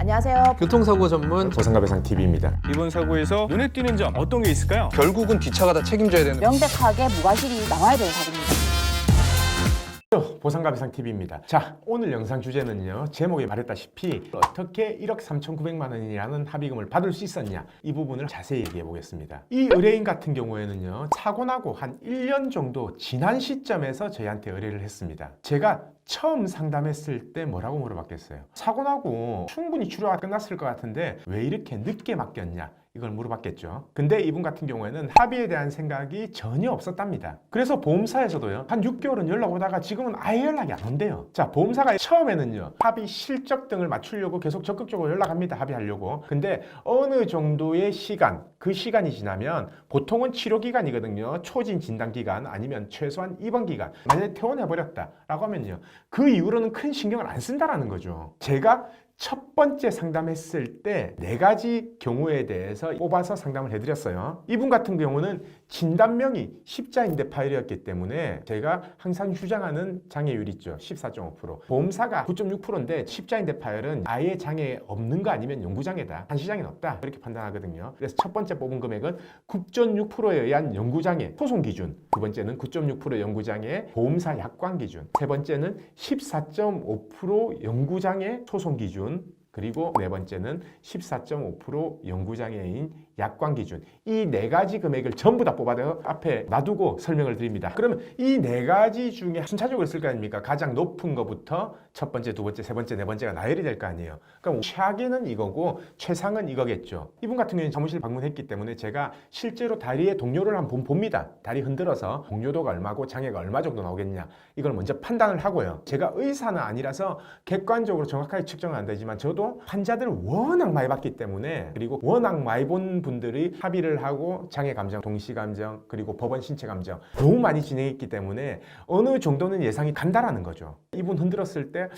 안녕하세요. 교통사고 전문 보상가배상TV입니다. 이번 사고에서 눈에 띄는 점 어떤 게 있을까요? 결국은 뒷차가 다 책임져야 되는 명백하게 무과실이 나와야 되는 사고입니다. 보상가배상TV입니다. 자, 오늘 영상 주제는요, 제목에 말했다시피 어떻게 1억 3,900만 원이라는 합의금을 받을 수 있었냐, 이 부분을 자세히 얘기해 보겠습니다. 이 의뢰인 같은 경우에는요, 사고 나고 한 1년 정도 지난 시점에서 저희한테 의뢰를 했습니다. 제가 처음 상담했을 때 뭐라고 물어봤겠어요? 사고 나고 충분히 치료가 끝났을 것 같은데 왜 이렇게 늦게 맡겼냐? 이걸 물어봤겠죠. 근데 이분 같은 경우에는 합의에 대한 생각이 전혀 없었답니다. 그래서 보험사에서도요, 한 6개월은 연락 오다가 지금은 아예 연락이 안 온대요. 자, 보험사가 처음에는요, 합의 실적 등을 맞추려고 계속 적극적으로 연락합니다. 합의하려고. 근데 어느 정도의 시간, 그 시간이 지나면 보통은 치료기간이거든요. 초진 진단기간 아니면 최소한 입원기간. 만약에 퇴원해버렸다라고 하면요, 그 이후로는 큰 신경을 안 쓴다라는 거죠. 제가 첫 번째 상담했을 때 4가지 경우에 대해서 뽑아서 상담을 해드렸어요. 이분 같은 경우는 진단명이 십자인대 파열이었기 때문에 제가 항상 주장하는 장애율 있죠. 14.5%. 보험사가 9.6%인데 십자인대 파열은 아예 장애 없는 거 아니면 영구장애다. 한시장애는 없다. 이렇게 판단하거든요. 그래서 첫 번째 뽑은 금액은 9.6%에 의한 영구장애 소송 기준. 두 번째는 9.6% 영구장애 보험사 약관 기준. 세 번째는 14.5% 영구장애 소송 기준. 그리고 네 번째는 14.5% 영구장애인 약관 기준. 이 4가지 금액을 전부 다 뽑아서 앞에 놔두고 설명을 드립니다. 그러면 이 4가지 중에 순차적으로 있을 거 아닙니까? 가장 높은 것부터 첫 번째, 두 번째, 세 번째, 네 번째가 나열이 될 거 아니에요. 그럼 최하위는 이거고 최상은 이거겠죠. 이분 같은 경우는 사무실 방문했기 때문에 제가 실제로 다리의 동료를 한번 봅니다. 다리 흔들어서 동료도가 얼마고 장애가 얼마 정도 나오겠냐, 이걸 먼저 판단을 하고요. 제가 의사는 아니라서 객관적으로 정확하게 측정은 안 되지만 저도 환자들을 워낙 많이 봤기 때문에, 그리고 워낙 많이 본 분들이 합의를 하고 장애 감정, 동시 감정, 그리고 법원 신체 감정 너무 많이 진행했기 때문에 어느 정도는 예상이 간다라는 거죠. 이분 흔들었을 때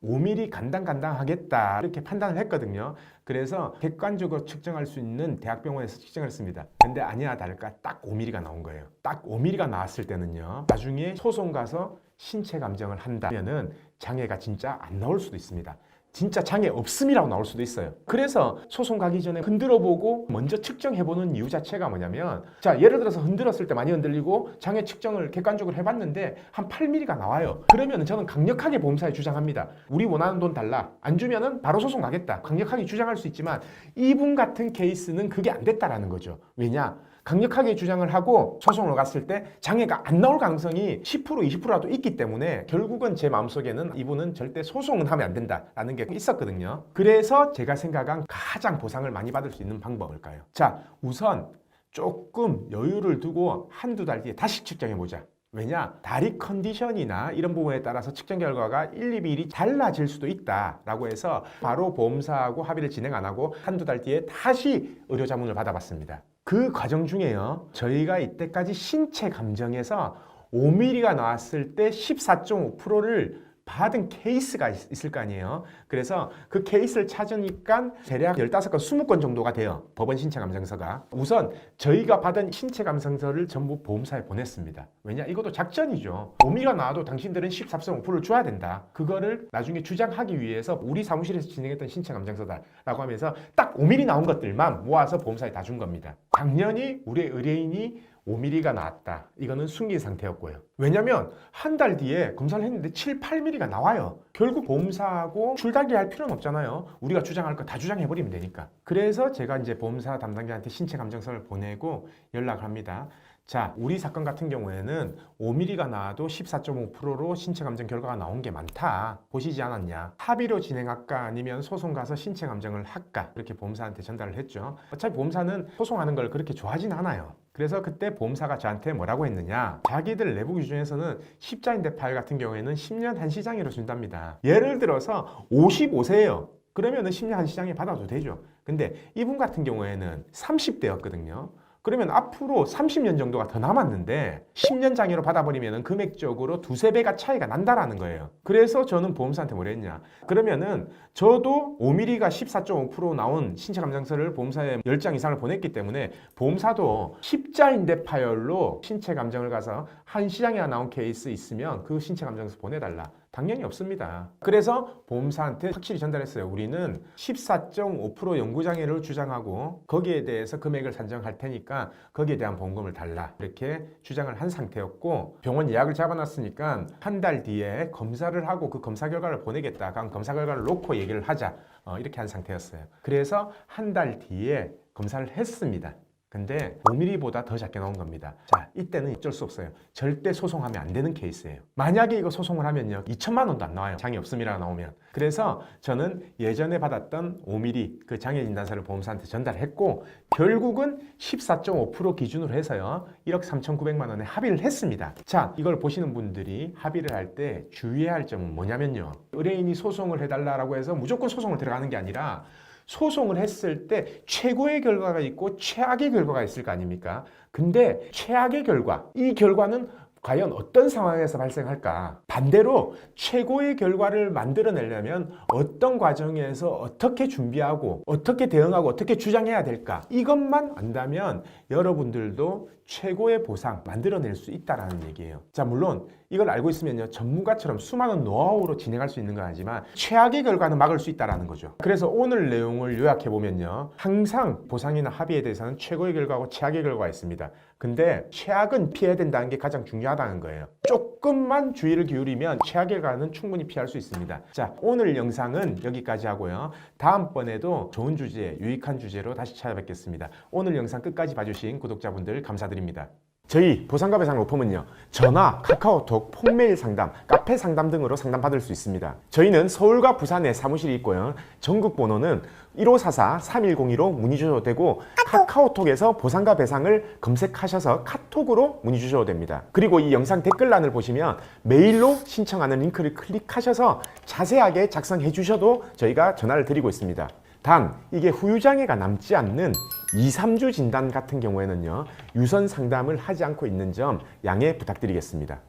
5mm 간당간당하겠다 이렇게 판단을 했거든요. 그래서 객관적으로 측정할 수 있는 대학병원에서 측정을 했습니다. 근데 아니나 다를까 딱 5mm가 나온 거예요. 딱 5mm가 나왔을 때는요, 나중에 소송 가서 신체 감정을 한다면은 장애가 진짜 안 나올 수도 있습니다. 진짜 장애 없음이라고 나올 수도 있어요. 그래서 소송 가기 전에 흔들어보고 먼저 측정해보는 이유 자체가 뭐냐면, 자, 예를 들어서 흔들었을 때 많이 흔들리고 장애 측정을 객관적으로 해봤는데 한 8mm가 나와요. 그러면 저는 강력하게 보험사에 주장합니다. 우리 원하는 돈 달라. 안 주면은 바로 소송 가겠다. 강력하게 주장할 수 있지만 이분 같은 케이스는 그게 안 됐다라는 거죠. 왜냐? 강력하게 주장을 하고 소송을 갔을 때 장애가 안 나올 가능성이 10% 20%라도 있기 때문에 결국은 제 마음속에는 이분은 절대 소송은 하면 안 된다라는 게 있었거든요. 그래서 제가 생각한 가장 보상을 많이 받을 수 있는 방법은 뭘까요? 자, 우선 조금 여유를 두고 한두 달 뒤에 다시 측정해보자. 왜냐? 다리 컨디션이나 이런 부분에 따라서 측정 결과가 1, 2일이 달라질 수도 있다라고 해서 바로 보험사하고 합의를 진행 안 하고 한두 달 뒤에 다시 의료 자문을 받아봤습니다. 그 과정 중에요, 저희가 이때까지 신체 감정에서 5mm가 나왔을 때 14.5%를 받은 케이스가 있을 거 아니에요. 그래서 그 케이스를 찾으니까 대략 15건, 20건 정도가 돼요. 법원 신체 감정서가. 우선 저희가 받은 신체 감정서를 전부 보험사에 보냈습니다. 왜냐? 이것도 작전이죠. 5mm가 나와도 당신들은 14.5%를 줘야 된다. 그거를 나중에 주장하기 위해서 우리 사무실에서 진행했던 신체 감정서다라고 하면서 딱 5mm 나온 것들만 모아서 보험사에 다 준 겁니다. 당연히 우리 의뢰인이 5mm가 나왔다. 이거는 숨긴 상태였고요. 왜냐면 한 달 뒤에 검사를 했는데 7, 8mm가 나와요. 결국 보험사하고 줄다리기 할 필요는 없잖아요. 우리가 주장할 거 다 주장해버리면 되니까. 그래서 제가 이제 보험사 담당자한테 신체 감정서를 보내고 연락을 합니다. 자, 우리 사건 같은 경우에는 5mm가 나와도 14.5%로 신체 감정 결과가 나온 게 많다. 보시지 않았냐? 합의로 진행할까 아니면 소송 가서 신체 감정을 할까? 이렇게 보험사한테 전달을 했죠. 어차피 보험사는 소송하는 걸 그렇게 좋아하진 않아요. 그래서 그때 보험사가 저한테 뭐라고 했느냐, 자기들 내부 기준에서는 십자인대 파열 같은 경우에는 10년 한시장애로 준답니다. 예를 들어서 55세예요. 그러면은 10년 한시장애 받아도 되죠. 근데 이분 같은 경우에는 30대였거든요. 그러면 앞으로 30년 정도가 더 남았는데 10년 장애로 받아버리면 금액적으로 두세 배가 차이가 난다라는 거예요. 그래서 저는 보험사한테 뭐라 했냐, 그러면은 저도 5mm가 14.5% 나온 신체 감정서를 보험사에 10장 이상을 보냈기 때문에 보험사도 십자인대 파열로 신체 감정을 가서 한시장애가 나온 케이스 있으면 그 신체 감정서 보내달라. 당연히 없습니다. 그래서 보험사한테 확실히 전달했어요. 우리는 14.5% 연구장애를 주장하고 거기에 대해서 금액을 산정할 테니까 거기에 대한 보험금을 달라, 이렇게 주장을 한 상태였고, 병원 예약을 잡아놨으니까 한 달 뒤에 검사를 하고 그 검사 결과를 보내겠다. 그럼 검사 결과를 놓고 얘기를 하자. 이렇게 한 상태였어요. 그래서 한 달 뒤에 검사를 했습니다. 근데 5mm보다 더 작게 나온 겁니다. 자, 이때는 어쩔 수 없어요. 절대 소송하면 안 되는 케이스예요. 만약에 이거 소송을 하면요, 2천만 원도 안 나와요. 장애 없음이라 나오면. 그래서 저는 예전에 받았던 5mm 그 장애 진단서를 보험사한테 전달했고, 결국은 14.5% 기준으로 해서요, 1억 3,900만 원에 합의를 했습니다. 자, 이걸 보시는 분들이 합의를 할 때 주의해야 할 점은 뭐냐면요, 의뢰인이 소송을 해달라고 해서 무조건 소송을 들어가는 게 아니라, 소송을 했을 때 최고의 결과가 있고 최악의 결과가 있을 거 아닙니까? 근데 최악의 결과, 이 결과는 과연 어떤 상황에서 발생할까? 반대로 최고의 결과를 만들어내려면 어떤 과정에서 어떻게 준비하고 어떻게 대응하고 어떻게 주장해야 될까? 이것만 안다면 여러분들도 최고의 보상 만들어낼 수 있다는 얘기예요. 자, 물론 이걸 알고 있으면요, 전문가처럼 수많은 노하우로 진행할 수 있는 건 아니지만 최악의 결과는 막을 수 있다는 거죠. 그래서 오늘 내용을 요약해보면요, 항상 보상이나 합의에 대해서는 최고의 결과하고 최악의 결과가 있습니다. 근데 최악은 피해야 된다는 게 가장 중요하다는 거예요. 조금만 주의를 기울이면 최악의 결과는 충분히 피할 수 있습니다. 자, 오늘 영상은 여기까지 하고요, 다음번에도 좋은 주제, 유익한 주제로 다시 찾아뵙겠습니다. 오늘 영상 끝까지 봐주신 구독자분들 감사드립니다. 저희 보상과 배상 로펌은요, 전화, 카카오톡, 폰메일 상담, 카페 상담 등으로 상담받을 수 있습니다. 저희는 서울과 부산에 사무실이 있고요, 전국 번호는 1544-3102로 문의 주셔도 되고, 카카오톡에서 보상과 배상을 검색하셔서 카톡으로 문의 주셔도 됩니다. 그리고 이 영상 댓글란을 보시면 메일로 신청하는 링크를 클릭하셔서 자세하게 작성해 주셔도 저희가 전화를 드리고 있습니다. 단, 이게 후유장애가 남지 않는 2, 3주 진단 같은 경우에는요, 유선 상담을 하지 않고 있는 점 양해 부탁드리겠습니다.